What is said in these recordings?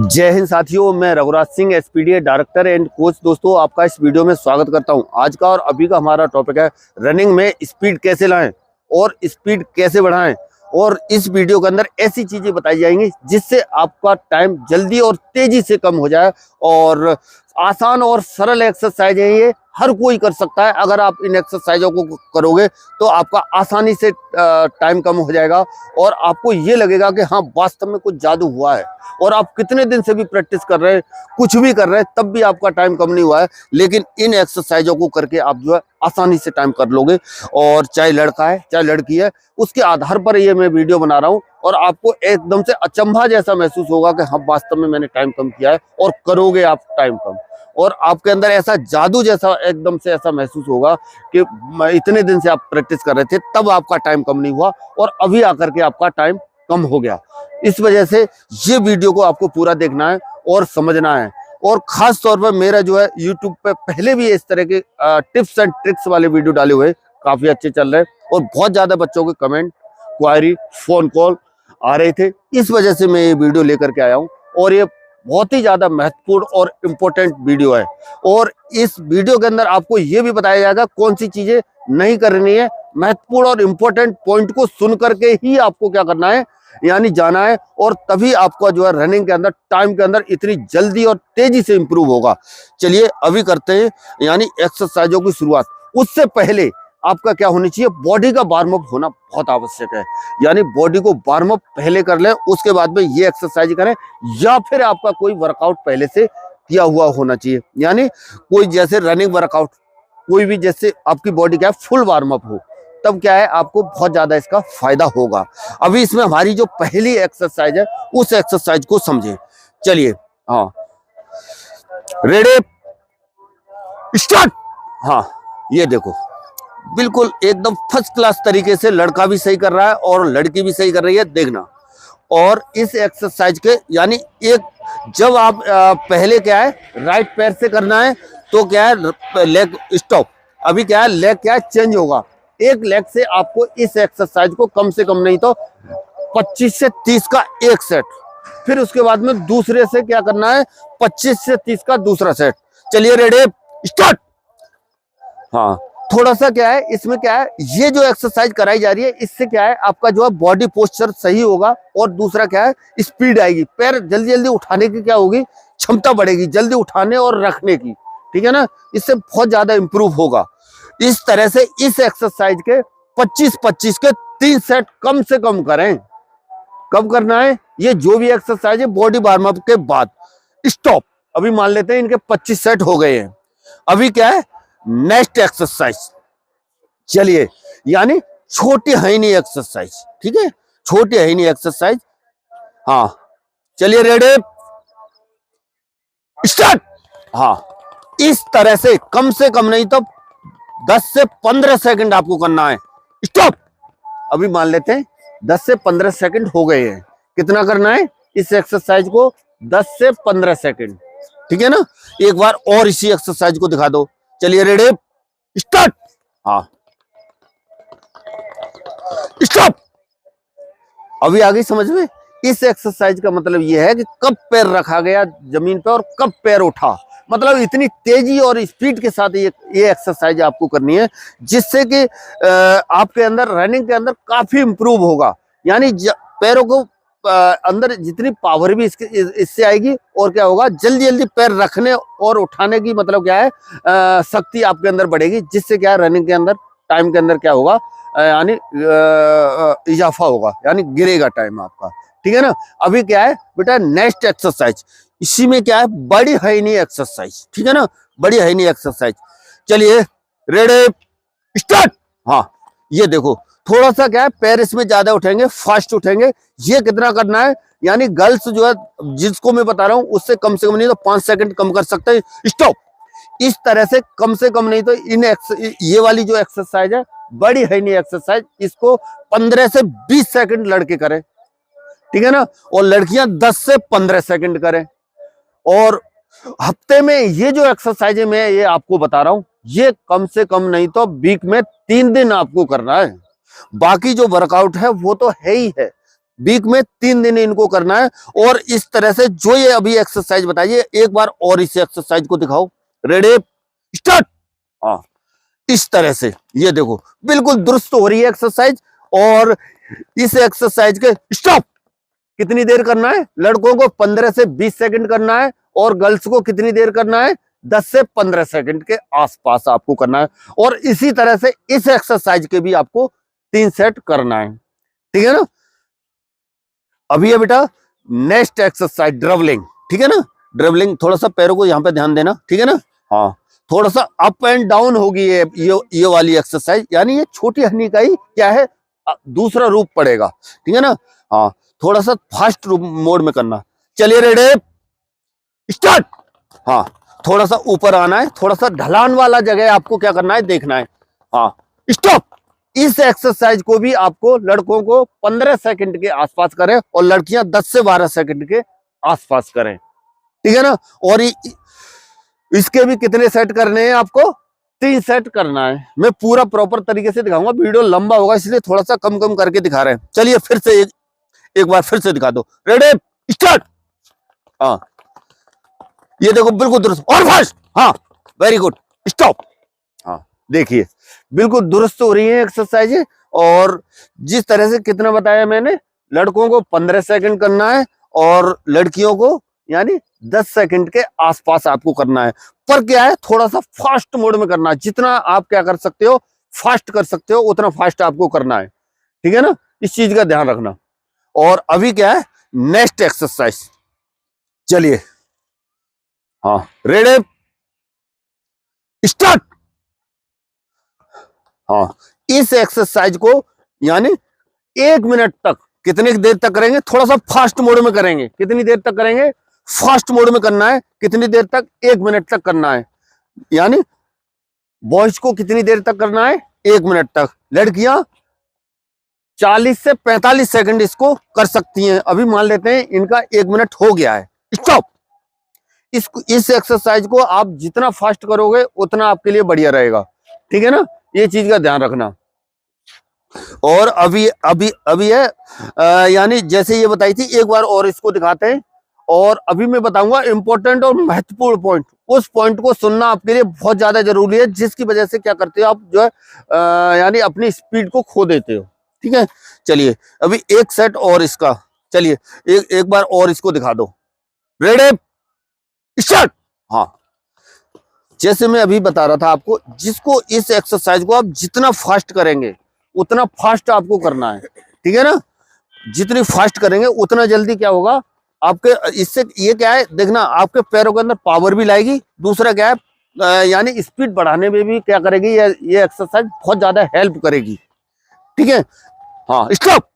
जय हिंद साथियों, मैं Raghuraj Singh SPDA director and coach. दोस्तों, आपका इस वीडियो में स्वागत करता हूं। आज का और अभी का हमारा टॉपिक है रनिंग में स्पीड कैसे लाएं और स्पीड कैसे बढ़ाएं। और इस वीडियो के अंदर ऐसी चीजें बताई जाएंगी जिससे आपका टाइम जल्दी और तेजी से कम हो जाए। और आसान और सरल एक्सरसाइज है, ये हर कोई कर सकता है। अगर आप इन एक्सरसाइजों को करोगे तो आपका आसानी से टाइम कम हो जाएगा और आपको ये लगेगा कि हाँ, वास्तव में कुछ जादू हुआ है। और आप कितने दिन से भी प्रैक्टिस कर रहे हैं, कुछ भी कर रहे हैं, तब भी आपका टाइम कम नहीं हुआ है। लेकिन इन एक्सरसाइजों को करके आप जो है आसानी से टाइम कर लोगे। और चाहे लड़का है चाहे लड़की है, उसके आधार पर ये मैं वीडियो बना रहा हूँ। और आपको एकदम से अचंभा जैसा महसूस होगा कि हाँ, वास्तव में मैंने टाइम कम किया है। और करोगे आप टाइम कम, और आपके अंदर ऐसा जादू जैसा एकदम से ऐसा महसूस होगा कि इतने दिन से आप प्रैक्टिस कर रहे थे, तब आपका टाइम कम नहीं हुआ और अभी आकर के आपका टाइम कम हो गया। इस वजह से ये वीडियो को आपको पूरा देखना है और समझना है। और खास तौर पर मेरा जो है यूट्यूब पे पहले भी इस तरह के टिप्स एंड ट्रिक्स वाले वीडियो डाले हुए काफी अच्छे चल रहे हैं और बहुत ज्यादा बच्चों के कमेंट, क्वायरी, फोन कॉल आ रहे थे। इस वजह से मैं ये वीडियो लेकर के आया हूँ और ये बहुत ही ज्यादा महत्वपूर्ण और इम्पोर्टेंट वीडियो है। और इस वीडियो के अंदर आपको ये भी बताया जाएगा कौन सी चीजें नहीं करनी है। महत्वपूर्ण और इम्पोर्टेंट पॉइंट को सुन करके ही आपको क्या करना है, यानी जाना है। और तभी आपका जो है रनिंग के अंदर, टाइम के अंदर इतनी जल्दी और तेजी से इंप्रूव होगा। चलिए अभी करते हैं यानी एक्सरसाइजों की शुरुआत। उससे पहले आपका क्या होनी चाहिए, बॉडी का वार्म अप होना बहुत आवश्यक है। यानी बॉडी को वार्म अप पहले कर लें, उसके बाद में ये एक्सरसाइज करें। या फिर आपका कोई वर्कआउट पहले से किया हुआ होना चाहिए, यानी कोई जैसे रनिंग वर्कआउट, कोई भी जैसे आपकी बॉडी क्या है फुल वार्म अप हो, तब क्या है आपको बहुत ज्यादा इसका फायदा होगा। अभी इसमें हमारी जो पहली एक्सरसाइज है उस एक्सरसाइज को समझें। चलिए, हाँ, रेडी, स्टार्ट। हाँ, ये देखो, बिल्कुल एकदम फर्स्ट क्लास तरीके से लड़का भी सही कर रहा है और लड़की भी सही कर रही है, देखना। और इस एक्सरसाइज के यानी एक, जब आप पहले क्या है राइट पैर से करना है तो क्या है लेग स्टॉप। अभी क्या है लेग क्या है चेंज होगा। एक लेग से आपको इस एक्सरसाइज को कम से कम नहीं तो 25 से 30 का एक सेट, फिर उसके बाद में दूसरे से क्या करना है 25 से 30 का दूसरा सेट। चलिए रेडी, स्टार्ट। हाँ, थोड़ा सा क्या है इसमें क्या है, ये जो एक्सरसाइज कराई जा रही है इससे क्या है आपका जो है बॉडी पोस्चर सही होगा। और दूसरा क्या है स्पीड आएगी, पैर जल्दी जल्दी उठाने की क्या होगी क्षमता बढ़ेगी, जल्दी उठाने और रखने की, ठीक है ना। इससे बहुत ज्यादा इंप्रूव होगा। इस तरह से इस एक्सरसाइज के 25-25 के 3 सेट कम से कम करें। कब करना है ये जो भी एक्सरसाइज है बॉडी वार्म अप के बाद। स्टॉप। अभी मान लेते हैं इनके 25 सेट हो गए हैं। अभी क्या है नेक्स्ट एक्सरसाइज। चलिए, यानी छोटी हईनी एक्सरसाइज, ठीक है, छोटी हईनी एक्सरसाइज। हाँ, चलिए रेडी, स्टार्ट। हाँ, इस तरह से कम नहीं तो 10 से 15 सेकंड आपको करना है। स्टॉप। अभी मान लेते हैं 10 से 15 सेकंड हो गए हैं। कितना करना है इस एक्सरसाइज को, 10 से 15 सेकंड, ठीक है ना। एक बार और इसी एक्सरसाइज को दिखा दो। चलिए रेडी, स्टार्ट। हाँ, स्टॉप। अभी आ गई समझ में। इस एक्सरसाइज का मतलब यह है कि कब पैर रखा गया जमीन पे और कब पैर उठा, मतलब इतनी तेजी और स्पीड के साथ ये एक्सरसाइज आपको करनी है, जिससे कि आपके अंदर रनिंग के अंदर काफी इंप्रूव होगा। यानी पैरों को अंदर जितनी पावर भी इससे आएगी और क्या होगा जल्दी जल्दी पैर रखने और उठाने की मतलब क्या है शक्ति आपके अंदर बढ़ेगी, जिससे क्या है रनिंग के अंदर टाइम के अंदर क्या होगा यानी इजाफा होगा, यानी गिरेगा टाइम आपका, ठीक है ना। अभी क्या है बेटा नेक्स्ट एक्सरसाइज, इसी में क्या है बड़ी हईनी एक्सरसाइज, ठीक है ना, बड़ी हईनी एक्सरसाइज। चलिए रेडी, स्टार्ट। हाँ, ये देखो थोड़ा सा क्या है पैर इसमें ज्यादा उठेंगे, फास्ट उठेंगे। ये कितना करना है, यानी गर्ल्स जो है जिसको मैं बता रहा हूं उससे कम से कम नहीं तो 5 सेकंड कम कर सकते हैं। स्टॉप। इस तरह से कम से कम नहीं तो ये वाली जो एक्सरसाइज है बड़ी हईनी एक्सरसाइज, इसको 15 से 20 सेकंड लड़के करें, ठीक है ना, और लड़कियां 10 से 15 सेकंड करें। और हफ्ते में ये जो एक्सरसाइज है मैं ये आपको बता रहा हूं, ये कम से कम नहीं तो वीक में 3 दिन आपको करना है। बाकी जो वर्कआउट है वो तो है ही है, वीक में 3 दिन इनको करना है। और इस तरह से जो ये अभी एक्सरसाइज बताइए, एक बार और इस एक्सरसाइज को दिखाओ। Ready start. हाँ, इस तरह से ये देखो बिल्कुल दुरुस्त हो रही है एक्सरसाइज। और इस एक्सरसाइज के स्टॉप कितनी देर करना है? लड़कों को 15 से 20 सेकंड करना है और गर्ल्स को कितनी देर करना है? 10 से 15 सेकंड के आसपास आपको करना है। और इसी तरह से इस एक्सरसाइज के भी आपको 3 सेट करना है, ठीक है ना। अभी है बेटा नेक्स्ट एक्सरसाइज ड्रबलिंग, ठीक है ना। ड्रबलिंग, थोड़ा सा पैरों को यहां पे ध्यान देना, ठीक है ना। हाँ, थोड़ा सा अप एंड डाउन होगी ये वाली एक्सरसाइज, यानी ये छोटी हनी का ही क्या है, दूसरा रूप पड़ेगा, ठीक है ना। हाँ, थोड़ा सा फास्ट मोड में करना। चलिए रेडी स्टार्ट। हाँ, थोड़ा सा ऊपर आना है, थोड़ा सा ढलान वाला जगह आपको क्या करना है, देखना है। हाँ, स्टॉप। इस एक्सरसाइज को भी आपको लड़कों को 15 सेकंड के आसपास करें और लड़कियां 10 से 12 सेकंड के आसपास करें, ठीक है ना। और इसके भी कितने सेट करने हैं आपको? 3 सेट करना है। मैं पूरा प्रॉपर तरीके से दिखाऊंगा, वीडियो लंबा होगा इसलिए थोड़ा सा कम कम करके दिखा रहे हैं। चलिए फिर से एक बार फिर से दिखा दो। Ready start. हाँ, ये देखो बिल्कुल दुरुस्त और फास्ट। हाँ, वेरी गुड। स्टॉप। हाँ, देखिए बिल्कुल दुरुस्त हो रही है एक्सरसाइज। और जिस तरह से कितना बताया मैंने, लड़कों को 15 सेकंड करना है और लड़कियों को यानी 10 सेकंड के आसपास आपको करना है। पर क्या है, थोड़ा सा फास्ट मोड में करना है। जितना आप क्या कर सकते हो, फास्ट कर सकते हो, उतना फास्ट आपको करना है, ठीक है ना। इस चीज का ध्यान रखना। और अभी क्या है, नेक्स्ट एक्सरसाइज। चलिए, हाँ, रेडी स्टार्ट। हाँ, इस एक्सरसाइज को यानी 1 मिनट तक, कितनी देर तक करेंगे? थोड़ा सा फास्ट मोड में करेंगे। कितनी देर तक करेंगे? फास्ट मोड में करना है। कितनी देर तक? 1 मिनट तक करना है। यानी बॉयज को कितनी देर तक करना है? 1 मिनट तक। लड़कियां 40 से 45 सेकंड इसको कर सकती हैं। अभी मान लेते हैं इनका 1 मिनट हो गया है। स्टॉप। इस एक्सरसाइज को आप जितना फास्ट करोगे उतना आपके लिए बढ़िया रहेगा, ठीक है ना। ये चीज का ध्यान रखना। और अभी अभी अभी है यानी जैसे ये बताई थी, एक बार और इसको दिखाते हैं। और अभी मैं बताऊंगा इंपॉर्टेंट और महत्वपूर्ण पॉइंट। उस पॉइंट को सुनना आपके लिए बहुत ज्यादा जरूरी है, जिसकी वजह से क्या करते हो आप, जो है यानी अपनी स्पीड को खो देते हो, ठीक है। चलिए अभी एक सेट और इसका, चलिए एक बार और इसको दिखा दो। Ready start. हाँ, जैसे मैं अभी बता रहा था आपको, जिसको इस एक्सरसाइज को आप जितना फास्ट करेंगे उतना फास्ट आपको करना है, ठीक है ना। जितनी फास्ट करेंगे उतना जल्दी क्या होगा आपके, इससे ये क्या है देखना, आपके पैरों के अंदर पावर भी लाएगी। दूसरा क्या है, यानी स्पीड बढ़ाने में भी क्या करेगी, ये एक्सरसाइज बहुत ज्यादा हेल्प करेगी, ठीक है। हाँ, स्टॉप।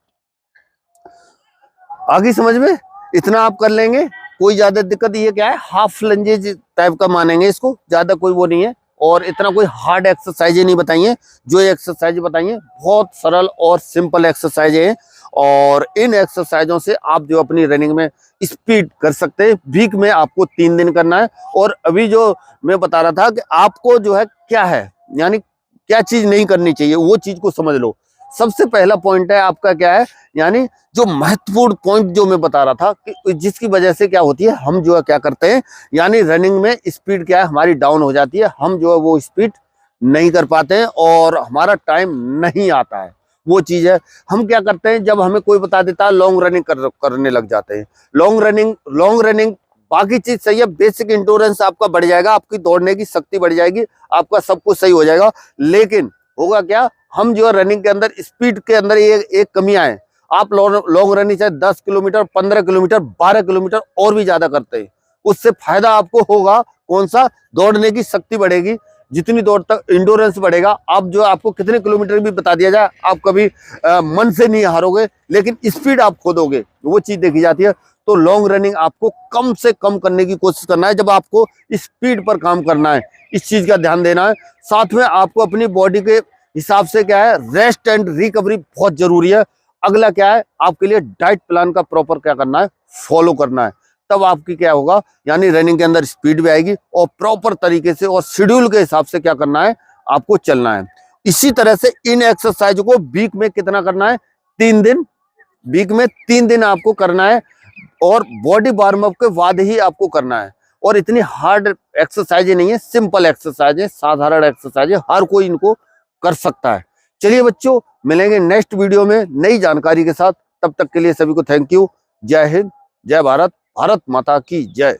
आगे समझ में इतना आप कर लेंगे, कोई ज्यादा दिक्कत, ये क्या है हाफ लंजेज टाइप का मानेंगे इसको, ज्यादा कोई वो नहीं है। और इतना कोई हार्ड एक्सरसाइज नहीं बताइए, जो एक्सरसाइज बताइए बहुत सरल और सिंपल एक्सरसाइज है। और इन एक्सरसाइजों से आप जो अपनी रनिंग में स्पीड कर सकते हैं। वीक में आपको 3 दिन करना है। और अभी जो मैं बता रहा था कि आपको जो है क्या है, यानी क्या चीज नहीं करनी चाहिए, वो चीज को समझ लो। सबसे पहला पॉइंट है आपका क्या है, यानी जो महत्वपूर्ण पॉइंट जो मैं बता रहा था कि जिसकी वजह से क्या होती है, हम जो है क्या करते हैं, यानी रनिंग में स्पीड क्या है हमारी डाउन हो जाती है। हम जो है वो स्पीड नहीं कर पाते हैं और हमारा टाइम नहीं आता है। वो चीज है, हम क्या करते हैं, जब हमें कोई बता देता है लॉन्ग रनिंग करने लग जाते हैं। लॉन्ग रनिंग बाकी चीज सही है, बेसिक इंश्योरेंस आपका बढ़ जाएगा, आपकी दौड़ने की शक्ति बढ़ जाएगी, आपका सब कुछ सही हो जाएगा। लेकिन होगा क्या, हम जो है रनिंग के अंदर स्पीड के अंदर एक कमियां है। आप लॉन्ग रनिंग चाहे 10 किलोमीटर, 15 किलोमीटर, 12 किलोमीटर और भी ज्यादा करते हैं, उससे फायदा आपको होगा कौन सा, दौड़ने की शक्ति बढ़ेगी। जितनी दौड़ तक इंडोरेंस बढ़ेगा, आप जो आपको कितने किलोमीटर भी बता दिया जाए, आप कभी मन से नहीं हारोगे, लेकिन स्पीड आप खो दोगे, वो चीज देखी जाती है। तो लॉन्ग रनिंग आपको कम से कम करने की कोशिश करना है, जब आपको स्पीड पर काम करना है, इस चीज का ध्यान देना है। साथ में आपको अपनी बॉडी के हिसाब से क्या है, रेस्ट एंड रिकवरी बहुत जरूरी है। अगला क्या है, आपके लिए डाइट प्लान का प्रॉपर क्या करना है, फॉलो करना है। तब आपकी क्या होगा, यानी रनिंग के अंदर स्पीड भी आएगी और प्रॉपर तरीके से और शेड्यूल के हिसाब से क्या करना है, आपको चलना है। इसी तरह से इन एक्सरसाइज को वीक में कितना करना है, 3 दिन वीक में 3 दिन आपको करना है और बॉडी वार्म अप के बाद ही आपको करना है। और इतनी हार्ड एक्सरसाइज नहीं है, सिंपल एक्सरसाइज है, साधारण एक्सरसाइज है, हर कोई इनको कर सकता है। चलिए बच्चों, मिलेंगे नेक्स्ट वीडियो में नई जानकारी के साथ। तब तक के लिए सभी को थैंक यू। जय हिंद, जय भारत, भारत माता की जय।